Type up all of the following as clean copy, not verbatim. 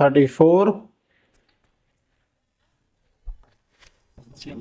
34।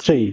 3,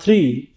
3,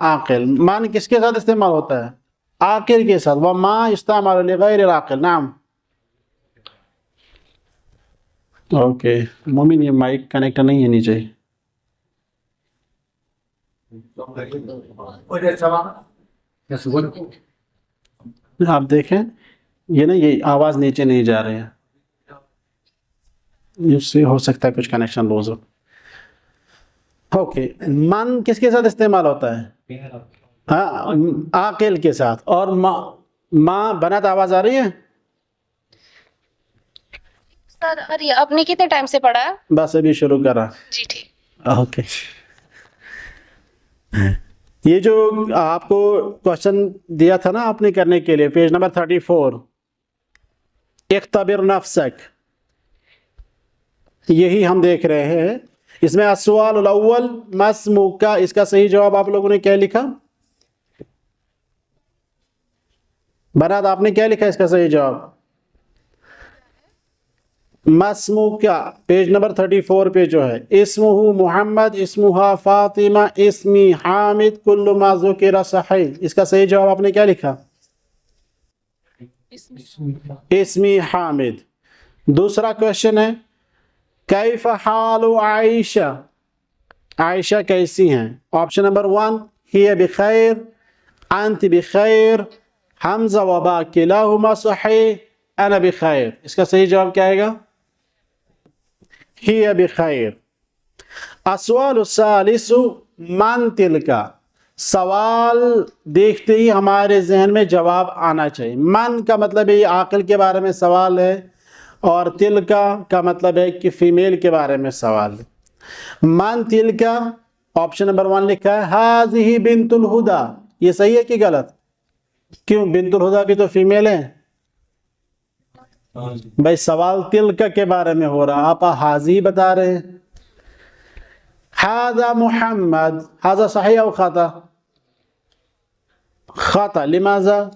عاقل. من کس کے ساتھ استعمال ہوتا ہے؟ عاقل کے ساتھ. وما استعمال لغیر العاقل. نعم. اوکے مومن یہ مائک کنیکٹ نہیں ہے نیچے. آپ دیکھیں یہ نا یہ آواز نیچے نہیں جا رہی ہے, اس سے ہو سکتا ہے کچھ کنیکشن لوز ہو. اوکے من کس کے ساتھ استعمال ہوتا ہے؟ ہاں عاقل کے ساتھ. اور ماں بنات آواز آ رہی ہے؟ سر ارے آپ نے کتنے ٹائم سے پڑھا ہے؟ بس ابھی شروع کرا. جی ٹھیک. اوکے یہ جو آپ کو کوشچن دیا تھا نا آپ نے کرنے کے لیے, پیج نمبر 34, اختبر نفسک, یہی ہم دیکھ رہے ہیں. اس میں السؤال الاول ما اسمک, اس کا صحیح جواب آپ لوگوں نے کیا لکھا؟ بنات آپ نے کیا لکھا اس کا صحیح جواب؟ ما اسمک, پیج نمبر 34 پہ جو ہے, اسمہ محمد, اسمہا فاطمہ, اسمی حامد, کل ما ذکر صحیح, اس کا صحیح جواب آپ نے کیا لکھا؟ اسمی حامد. دوسرا کوشچن ہے کیف حال عائشہ, عائشہ کیسی ہیں؟ آپشن نمبر 1 ہی بخیر, انت بخیر, حمزہ و با کلاہما صحیح, انا بخیر. اس کا صحیح جواب کیا آئے گا؟ ہی بخیر. السؤال الثالث من تلکا, سوال دیکھتے ہی ہمارے ذہن میں جواب آنا چاہیے. من کا مطلب ہے یہ عاقل کے بارے میں سوال ہے, اور تلکا کا مطلب ہے کہ فیمیل کے بارے میں سوال ہے. من تلکا آپشن نمبر 1 لکھا ہے ہذہ بنت الہدا, یہ صحیح ہے کہ غلط؟ کیوں بنت الہدا بھی تو فیمیل ہے بھائی. سوال تلکا کے بارے میں ہو رہا, آپ حاضی بتا رہے ہیں. ھذا محمد, ھذا صحیح او خطا؟ خطا. لماذا؟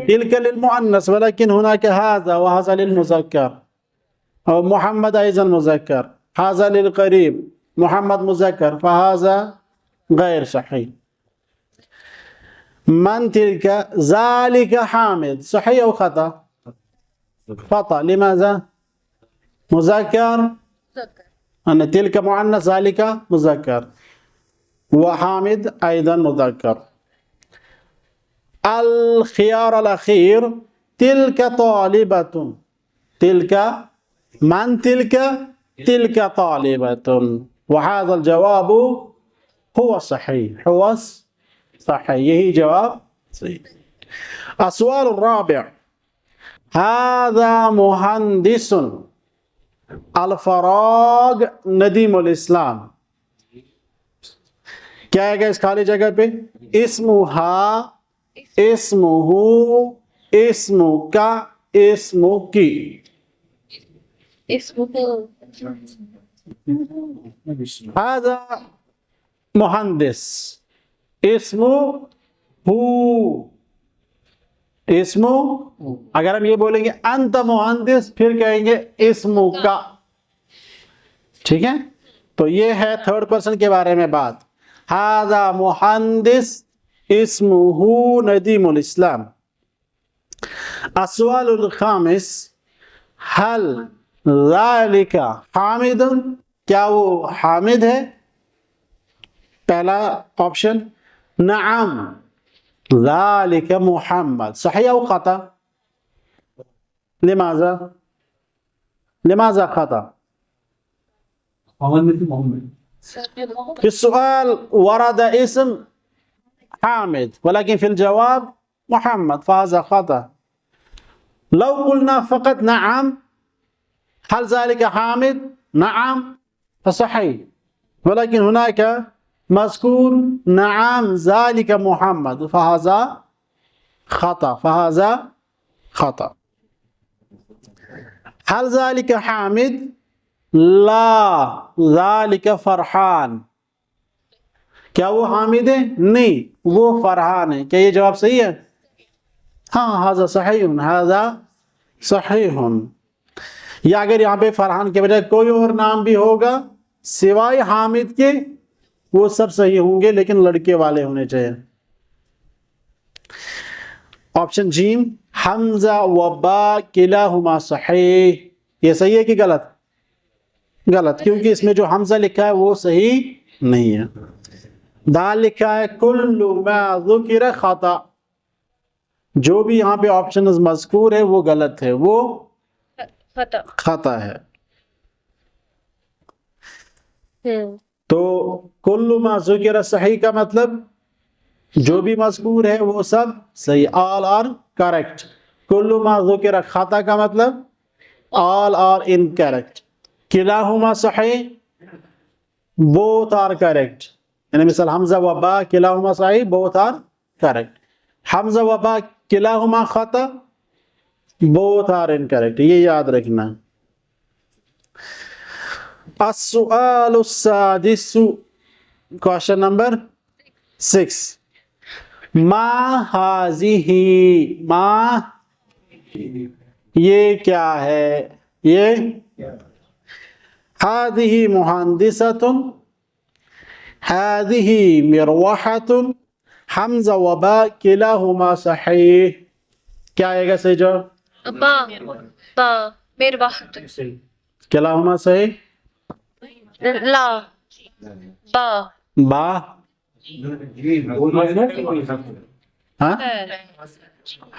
تلك للمؤنث ولكن هناك هذا وهذا للمذكر, أو محمد أيضا مذكر, هذا للقريب, محمد مذكر, فهذا غير صحيح. من تلك ذلك حامد, صحيح أو خطأ؟ خطأ. لماذا؟ مذكر, أن تلك مؤنث ذلك مذكر, وحامد أيضا مذكر. الخيار الأخير تلك طالبة, تلك من تلك طالبة, وهذا الجواب هو صحيح, هو صحيح, یہی جواب صحیح. السؤال الرابع هذا مهندس, الفراغ ندیم الاسلام, کیا ہے گا اس خالی جگہ پہ؟ اسمہا, اسمہ, اسمک, اسمکی. هذا مہندس, اسمہ اسم, اگر ہم یہ بولیں گے انت مہندس پھر کہیں گے اسمہ کا. ٹھیک ہے, تو یہ ہے تھرڈ پرسن کے بارے میں بات. ھذا مہندس اسمہ ندیم الاسلام. السؤال الخامس هل ذلك حامد, کیا وہ حامد ہے؟ پہلا آپشن نعم ذلك محمد, صحیح او خطا؟ لماذا خطا؟ في السؤال ورد اسم حامد ولكن في الجواب محمد, فهذا خطأ. لو قلنا فقط نعم هل ذلك حامد؟ نعم فصحيح, ولكن هناك مذكور نعم ذلك محمد, فهذا خطأ, فهذا خطأ. هل ذلك حامد؟ لا ذلك فرحان, کیا وہ حامد ہے؟ نہیں, وہ فرحان ہے. کیا یہ جواب صحیح ہے؟ ہاں, هذا صحیح, هذا صحیح. یا اگر یہاں پہ فرحان کے بجائے کوئی اور نام بھی ہوگا سوائے حامد کے وہ سب صحیح ہوں گے لیکن لڑکے والے ہونے چاہیے. آپشن جیم حمزہ و با کلاہما صحیح. یہ صحیح ہے کہ غلط؟ غلط، کیونکہ اس میں جو حمزہ لکھا ہے وہ صحیح نہیں ہے. دال لکھا ہے کل ما ذکر خطا. جو بھی یہاں پہ آپشن مذکور ہے وہ غلط ہے، وہ خطا. خطا ہے. تو کل ما ذکر صحیح کا مطلب جو بھی مذکور ہے وہ سب صحیح، all are correct. کل ما ذکر خطا کا مطلب all are incorrect. کلاہما صحیح both are correct. یعنی مثال حمزہ و با کلاہما صحیح both are correct. حمزہ و با کلاہما خطا both are incorrect. یہ یاد رکھنا. السؤال السادس question number 6 ما هذه ما یہ کیا ہے؟ یہ هذه مهندسة هذه مروحة حمزہ و با کلاہما صحیح. کیا آئے گا صحیح جواب؟ با مروحة. کلاہما صحیح. لا با با ہاں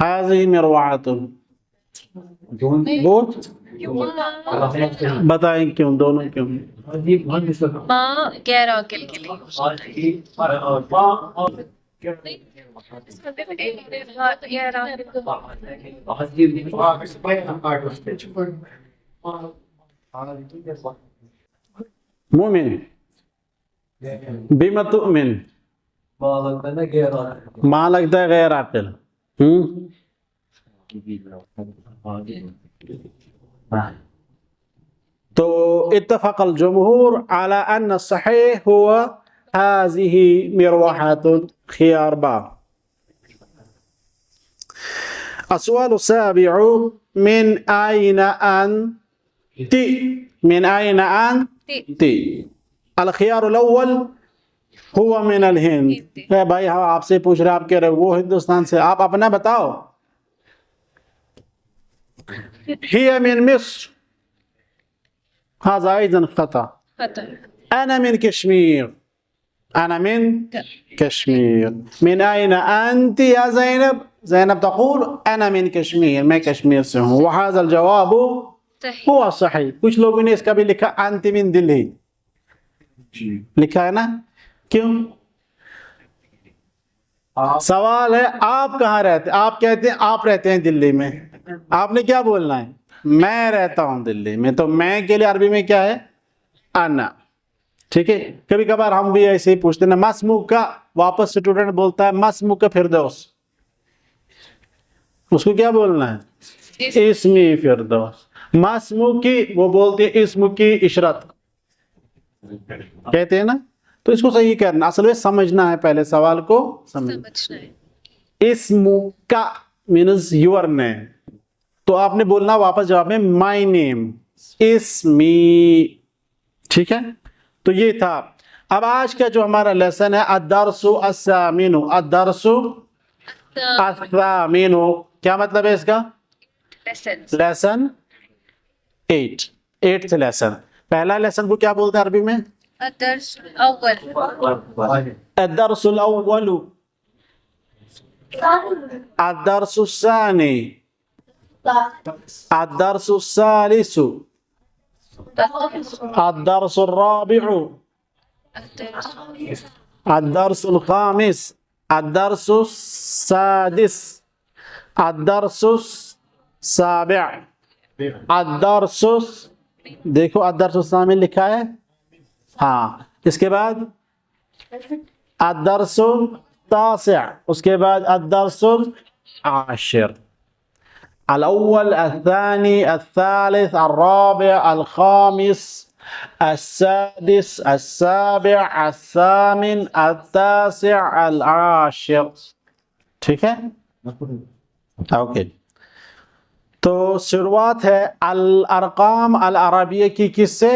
هذه مروحة بوت بتائیں کیوں دونوں کیوں؟ ما غیر عاقل کے لیے. مومن بما تؤمن ما لگتا ہے غیر عاقل. تو اتفق الجمهور على أن الصحيح هو هذه مروحة خيار با. السؤال السابع من أين أنت؟ من أين أنت؟ الخيار الأول هو من الهند. اے بھائی ہم آپ سے پوچھ رہے ہیں، آپ کہہ رہے وہ ہندوستان سے، آپ اپنا بتاؤ. هي من مصر هذا أيضا خطأ. أنا من كشمير. أنا من كشمير. من أين أنت يا زينب؟ زينب تقول أنا من كشمير، میں کشمیر سے ہوں. وهذا الجواب هو صحیح. کچھ لوگوں نے اس کا بھی لکھا أنت من دلی لکھا ہے نا. کیوں؟ سوال ہے آپ کہاں رہتے؟ آپ کہتے ہیں آپ رہتے ہیں دلی میں. آپ نے کیا بولنا ہے؟ میں رہتا ہوں دلی میں. تو میں کے لیے عربی میں کیا ہے؟ انا. ٹھیک ہے. کبھی کبھار ہم بھی ایسے ہی پوچھتے ہیں مسموک کا، واپس اسٹوڈنٹ بولتا ہے مسموک کا فردوس، اس کو کیا بولنا ہے؟ اسمی فردوس. مسموک کی وہ بولتے ہیں اسم کی عشرت کہتے ہیں نا. تو اس کو صحیح کرنا، اصل میں سمجھنا ہے، پہلے سوال کو سمجھنا ہے. اسم کا مینز یور نیم، تو آپ نے بولنا واپس جواب میں مائی نیم، اسمی. ٹھیک ہے. تو یہ تھا. اب آج کا جو ہمارا لیسن ہے الدرس الثامن. الدرس الثامن کیا مطلب ہے اس کا؟ لیسن 8. 8th lesson. پہلا لیسن کو کیا بولتے ہیں عربی میں؟ الدرس الاول. الدرس الاول. الدرس الثاني. الدرس الثالث. الدرس الرابع. الدرس الخامس. الدرس السادس. الدرس السابع. الدرس دیکھو الدرس الثامن لکھا ہے. ہاں. اس کے بعد الدرس التاسع. اس کے بعد الدرس العاشر. الأول الثاني الثالث الرابع الخامس السادس السابع الثامن التاسع العاشر. ٹھیک ہے. اوکے. تو شروعات ہے الارقام العربیہ کی کس سے؟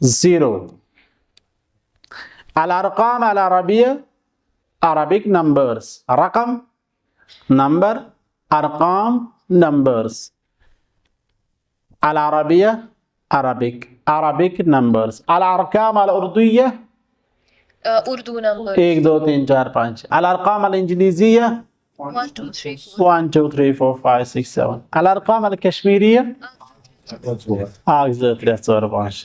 zero al arqam al arabiyya Arabic numbers raqam number arqam numbers al arabiyya Arabic numbers al arqam al urdiyya Urdu number 1 2 3 4 5 al arqam al injiliziyya 1 2 3 1 2 3 4 5 6 7 al arqam al kashmiriyya 1 2 3 4 5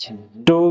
2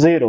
zero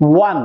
one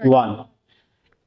one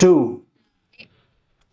two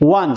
one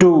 two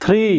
three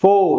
four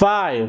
five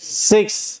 six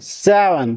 seven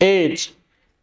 eight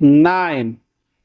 nine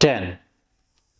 ten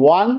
one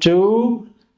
two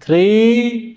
three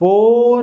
four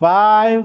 five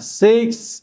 six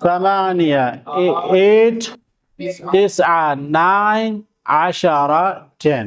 ثمانية eight تسعة nine عشرة ten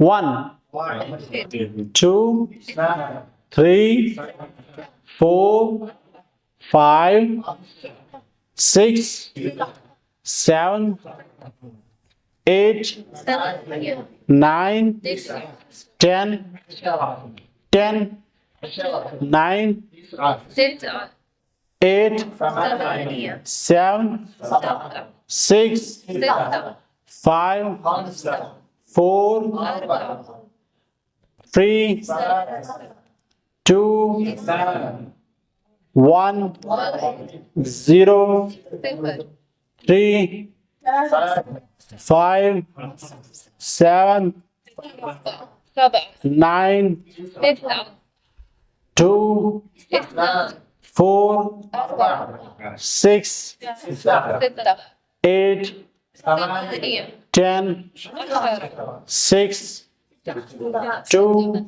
1 2 3 4 5 6 7 8 9 10 10 9 ستة 8 ثمانية 7 سبعة 6 ستة 5 4 أربعة 3 2 1 0 صفر 3 5 7 سبعة 9 تسعة 2 اثنان 4 أربعة 6 ستة 8 ثمانية 10 عشرة 6 2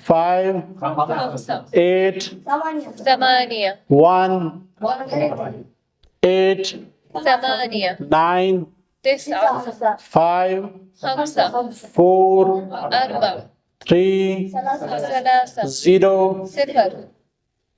5 خمسة 8 ثمانية 1 واحد 8 ثمانية 9 تسعة 5 خمسة 4 أربعة 3 ثلاثة 0 صفر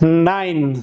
9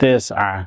9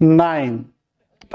9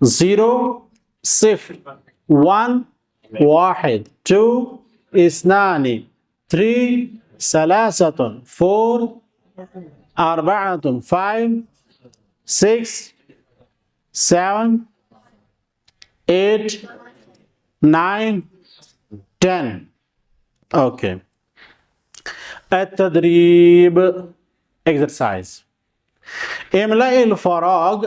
0, 0, 1, 1, 2, 2, 3, 3, 4, 4, 5, 6, 7, 8, 9, 10. Okay. التدريب exercise. املأ الفراغ,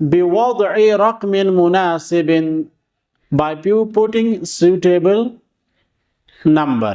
بوضع رقم مناسب, by putting suitable number.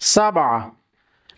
7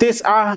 9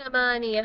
8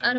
4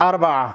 4,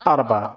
4,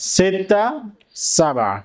6 7।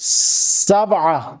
7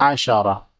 10।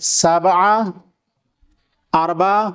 7, 4,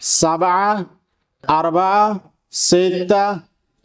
7, 4, 6,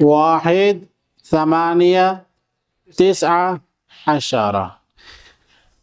1, 8, 9 10।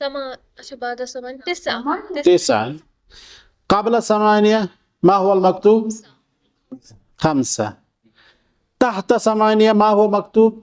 بعد 9 9। قبل ثمانية ما هو المكتوب؟ 5। تحت 8 ما هو مكتوب؟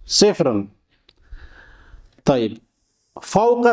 0। طيب فوق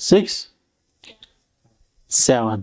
6 7।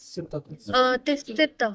6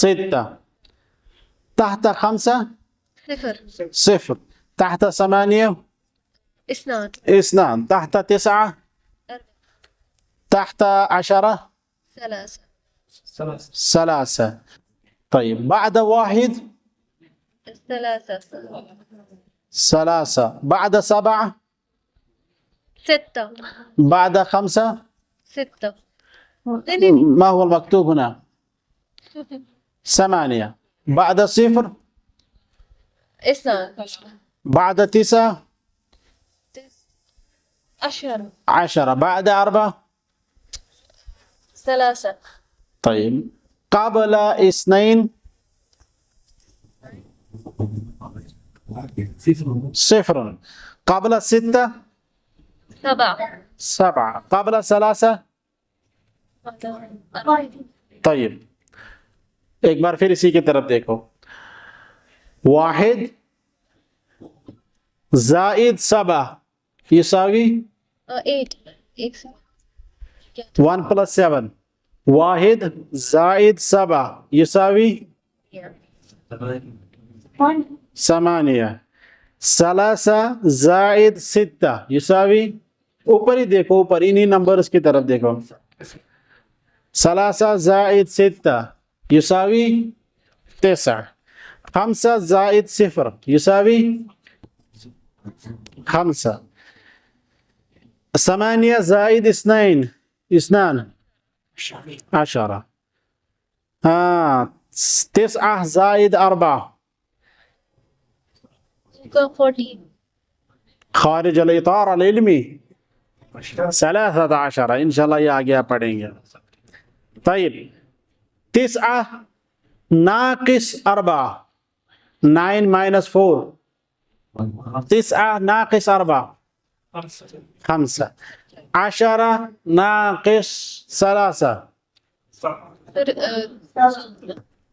ستة. تحت 5 صفر 0. تحت 8 اثنان 2. تحت 9 أربعة تحت 10 ثلاثة 3. طيب بعد 1 ثلاثة 3. بعد 7 ستة بعد 5 ستة ما هو المكتوب هنا؟ 8. بعد 0 اثنان بعد 9 عشرة 10. بعد 4 ثلاثة طيب قبل 2 0. قبل 6 سبعة 7. قبل 3 أربعة طيب ایک بار پھر اسی کی طرف دیکھو. 1 زائد 7 يساوي 8 1 plus 7. 1 زائد 7 يساوي 8. 3 زائد 6 يساوي اوپر ہی دیکھو, اوپر انہی نمبرز کی طرف دیکھو. 3 زائد 6 يساوي 9. 5 زائد 0 يساوي 5. 8 زائد 2 10. 9 زائد 4 14 خارج الإطار العلمي 13. إن شاء الله یہ آگے آپ پڑھیں گے. طيب 9 ناقص 4 9 minus 4 9 ناقص 4 5. 10 ناقص 3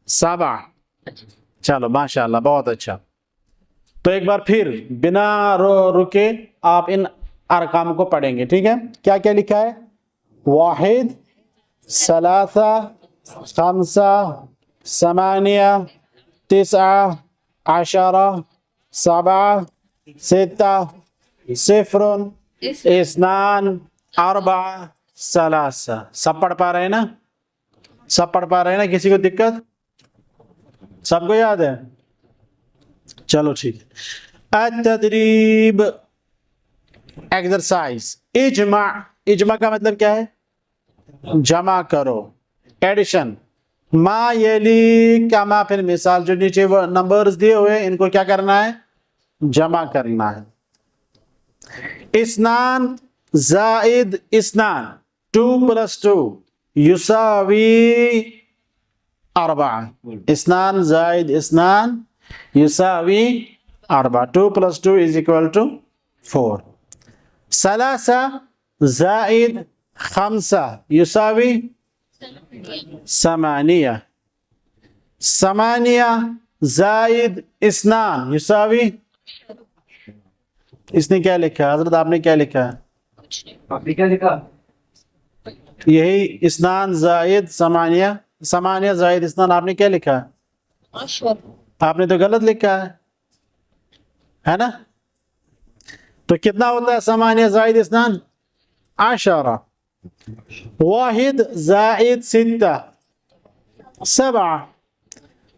7. چلو ماشاءاللہ بہت اچھا. تو ایک بار پھر بنا رکے آپ ان ارقام کو پڑھیں گے, ٹھیک ہے؟ کیا کیا لکھا ہے؟ 1 3 5 8 9 10 7 6 0 2 4 3. سب پڑھ پا رہے ہیں نا؟ سب پڑھ پا رہے ہیں نا؟ کسی کو دقت؟ سب کو یاد ہے؟ چلو ٹھیک ہے. التدریب ایکسرسائز. اجمع کا مطلب کیا ہے؟ جمع کرو, ایڈیشن. ما یلی کما, پھر مثال جو نیچے وہ نمبرز دیے ہوئے ان کو کیا کرنا ہے؟ جمع کرنا ہے. 2 زائد 2 plus 2 يساوي 4. 2 زائد 2 يساوي 4. 2 plus 2 is equal to 4. 3 زائد 5 يساوي 8. 8 زائد 2 يساوي, اس نے کیا لکھا؟ حضرت آپ نے کیا لکھا ہے؟ آپ نے کیا لکھا؟ یہی 2 زائد 8 8 زائد 2 آپ نے کیا لکھا ہے؟ 10 آپ نے تو غلط لکھا ہے نا؟ تو کتنا ہوتا ہے 8 زائد 2؟ 10. 1 زائد 6 7.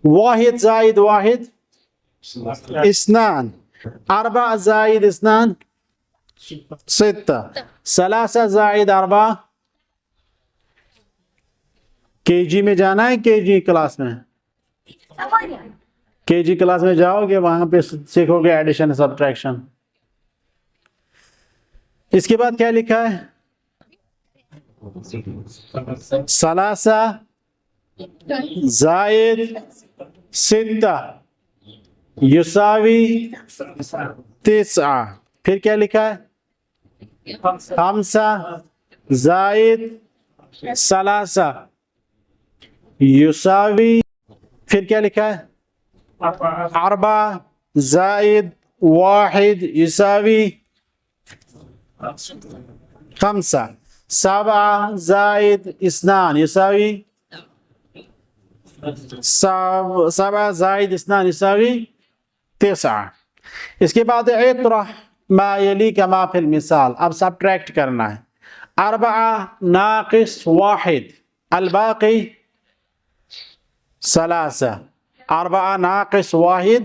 1 زائد 1 2. 4 زائد 2 6. 3 زائد 4 کے جی میں جانا ہے, کے جی کلاس میں, کے جی کلاس میں جاؤ گے, وہاں پہ سیکھو گے ایڈیشن سبٹریکشن. اس کے بعد کیا لکھا ہے؟ 3 زائد 6 يساوي 9. پھر کیا لکھا ہے؟ 5 زائد 3 يساوي, پھر کیا لکھا ہے؟ 4 زائد 1 يساوي 5. 7 زائد 2 يساوي سبع زائد اثنان يساوي 9. اس کے بعد اطرح ما يليك ما في المثال. اب سبٹریکٹ کرنا ہے. 4 ناقص 1 الباقي 3. 4 ناقص 1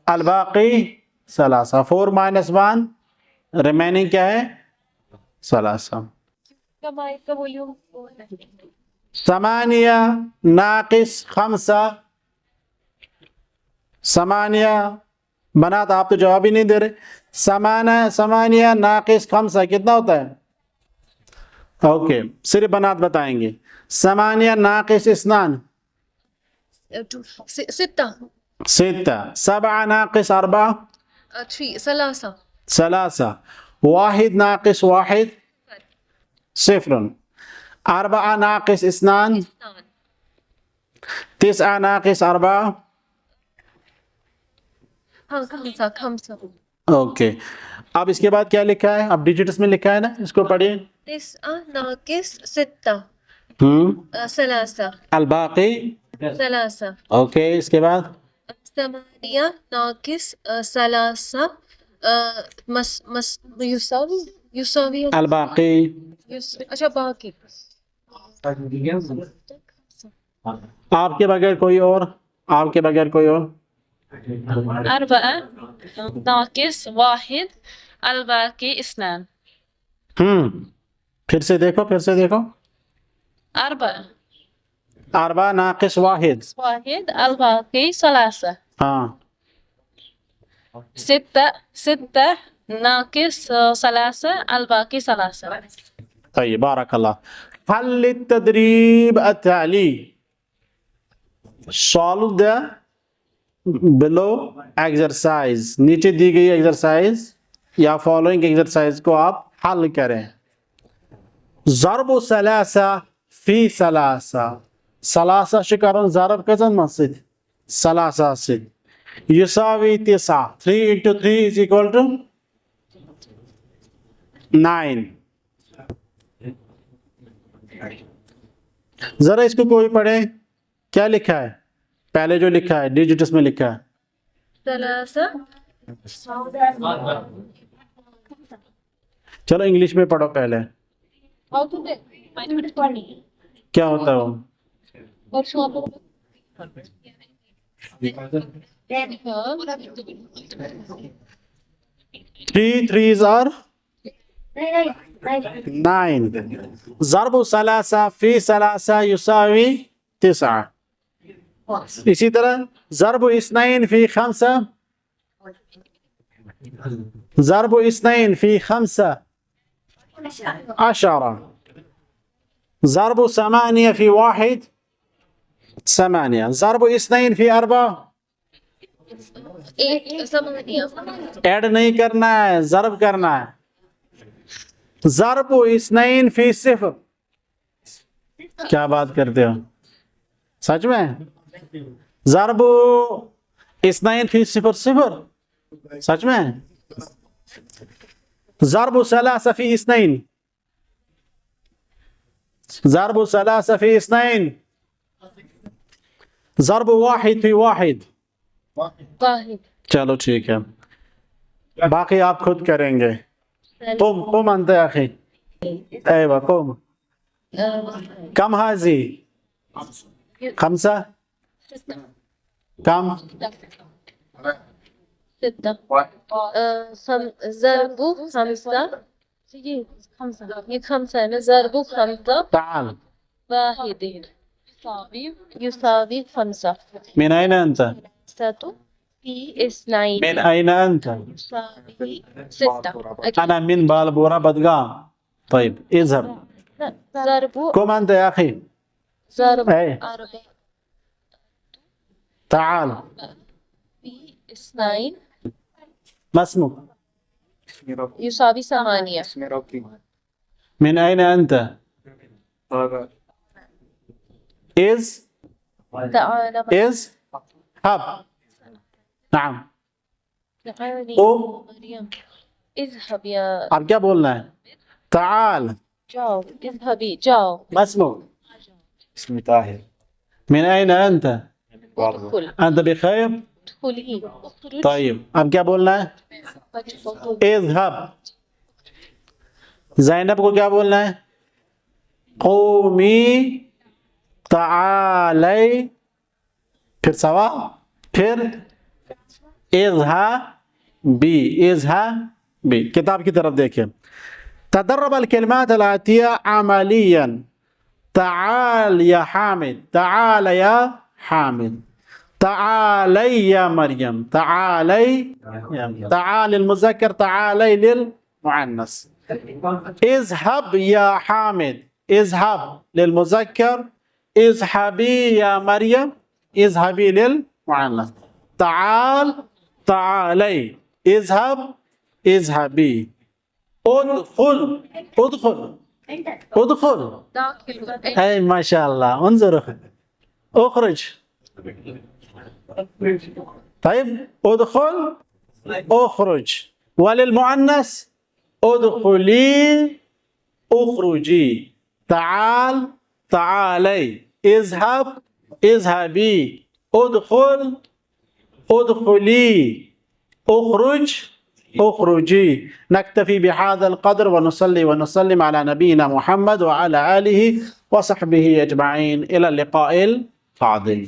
الباقي 3. 4 minus 1 ریمیننگ کیا ہے 3. کمائی کا ولیوم 8 ناقص 5. 8 بنات آپ تو جواب ہی نہیں دے رہے. 8 ناقص 5 کتنا ہوتا ہے؟ اوکے صرف بنات بتائیں گے. 8 ناقص 2 6. 6. 7 ناقص 4 3. 3. 1 ناقص 1 0. 4 ناقص 2 9 ناقص 4 5. اوکے. اب اس کے بعد کیا لکھا ہے؟ اب ڈیجٹس میں لکھا ہے نا، اس کو پڑھیے. 9 ناقص 6 3. الباقی 3. اوکے. اس کے بعد 8 ناقص 3 يساوي الباقی. اچھا باقی آپ کے بغیر کوئی اور؟ آپ کے بغیر کوئی اور؟ 4 ناقص 1 الباقي 2. پھر سے دیکھو 4 4 ناقص 1 الباقي 3. ہاں 6 ناقص 3 الباقي 3. طيب بارك الله. حل التدريب التالي. solve the below exercise. نیچے دی گئی ایکسرسائز یا فالوئنگ ایکسرسائز کو آپ حل کریں. ضرب 3 في 3. 3 شکارون ضرب cousin Masjid 3 Syed يساوي 9. 3 into 3 is equal to 9. ذرا اس کو کوئی پڑھے کیا لکھا ہے؟ پہلے جو لکھا ہے ڈیجٹس میں لکھا ہے 3. چلو انگلش میں پڑھو پہلے. کیا ہوتا ہے وہ؟ 3 3s are 9. ضرب 3 في 3 يساوي 9. اسی طرح ضرب 2 في 5 ضرب 2 في 5 10. ضرب 8 في 1 8. ضرب 2 في 4 8. ایڈ نہیں کرنا ہے، ضرب کرنا ہے. ضرب 2 في 0. کیا بات کرتے ہو سچ میں؟ ضرب 2 في 0 0 سچ میں؟ ضرب 3 في 2 ضرب 3 في 2 ضرب 1 في 1. چلو ٹھیک ہے، باقی آپ خود کریں گے. قم انت يا اخي. ايوه قم. كم هذه؟ 5. كم؟ 6. ضرب 5 یہ 5 ہے نا. ضرب 5 تعال. 1 يساوي 5. من أين أنت؟ 3 في 2 من أين أنت؟ يساوي 6. أنا من بالبورا بدغام. طيب اذهب. ضرب قم أنت يا أخي. ضرب أي 4 تعال. في 2 ما اسمك؟ يساوي 8. من أين أنت؟ إذ تعال اذهب. نعم. تعالي قم. مريم. اذهب يا اب کیا بولنا ہے؟ تعال. جاو. اذهبي جاو. ما اسمك؟ اسمي طاهر. من أين أنت؟ ادخل أنت بخير؟ ادخلي اخرج طيب اب کیا بولنا ہے؟ اذهب. زینب کو کیا بولنا ہے؟ قومی تعالی، پھر سوا، پھر اذهبی، اذهبی. کتاب کی طرف دیکھیں. تدرب الكلمات الآتية عمليا. تعال يا حامد، تعال يا حامد، تعالي يا مريم، تعالي تعال المذكر، تعالي للمؤنث. اذهب يا حامد، اذهب للمذكر، اذهبي يا مريم، اذهبي للمؤنث. تعال تعالي، اذهب اذهبي. ادخل ادخل ادخل. داخل اي ما شاء الله. انظر اخرج. طيب ادخل اخرج. وللمؤنث ادخلي اخرجي. تعال تعالي، اذهب اذهبي، ادخل ادخلي، اخرج اخرجي. نكتفي بهذا القدر ونصلي ونسلم على نبينا محمد وعلى آله وصحبه أجمعين. إلى اللقاء القادم.